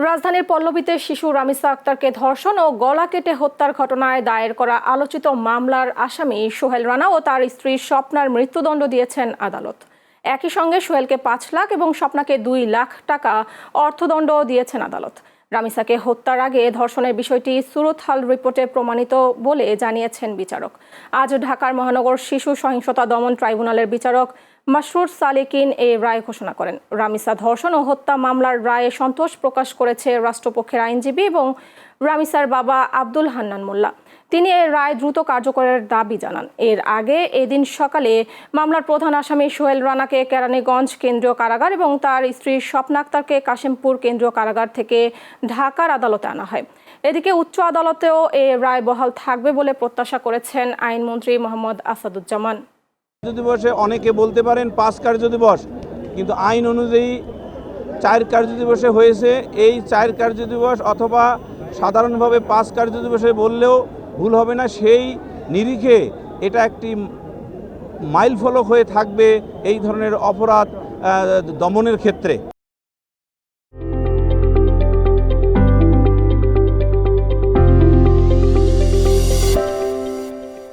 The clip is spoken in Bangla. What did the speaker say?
রাজধানীর পল্লবীতে শিশু রামিসা আক্তারকে ধর্ষণ ও গলা কেটে হত্যার ঘটনায় দায়ের করা আলোচিত মামলার আসামি সোহেল রানা ও তার স্ত্রী স্বপ্নার মৃত্যুদণ্ড দিয়েছেন আদালত। একই সঙ্গে সোহেলকে ৫ লাখ এবং স্বপ্নাকে ২ লাখ টাকা অর্থদণ্ড দিয়েছেন আদালত। রামিসাকে হত্যার আগে ধর্ষণের বিষয়টি সুরতহাল রিপোর্টে প্রমাণিত বলে জানিয়েছেন বিচারক। আজ ঢাকার মহানগর শিশু সহিংসতা দমন ট্রাইব্যুনালের বিচারক মাসরুর সালেকিন এই রায় ঘোষণা করেন। রামিসা ধর্ষণ ও হত্যা মামলার রায়ে সন্তোষ প্রকাশ করেছে রাষ্ট্রপক্ষের আইনজীবী এবং রামিসার বাবা আব্দুল হান্নান মোল্লা। তিনি এই রায় দ্রুত কার্যকরের দাবি জানান। এর আগে এদিন সকালে মামলার প্রধান আসামি সোহেল রানাকে কেরানীগঞ্জ কেন্দ্রীয় কারাগার এবং তার স্ত্রী স্বপ্না আক্তারকে কাশিমপুর কেন্দ্রীয় কারাগার থেকে ঢাকার আদালতে আনা হয়। এদিকে উচ্চ আদালতেও এই রায় বহাল থাকবে বলে প্রত্যাশা করেছেন আইনমন্ত্রী মোহাম্মদ আসাদুজ্জামান। দিবসে অনেকে বলতে পারেন ৫ কার্য দিবস, কিন্তু আইন অনুযায়ী ৪ কার্য দিবসে হয়েছে। এই ৪ কার্য দিবস অথবা সাধারণভাবে ৫ কার্য দিবসে বললেও ভুল হবে না। সেই নিরিখে এটা একটি মাইলফলক হয়ে থাকবে এই ধরনের অপরাধ দমনের ক্ষেত্রে।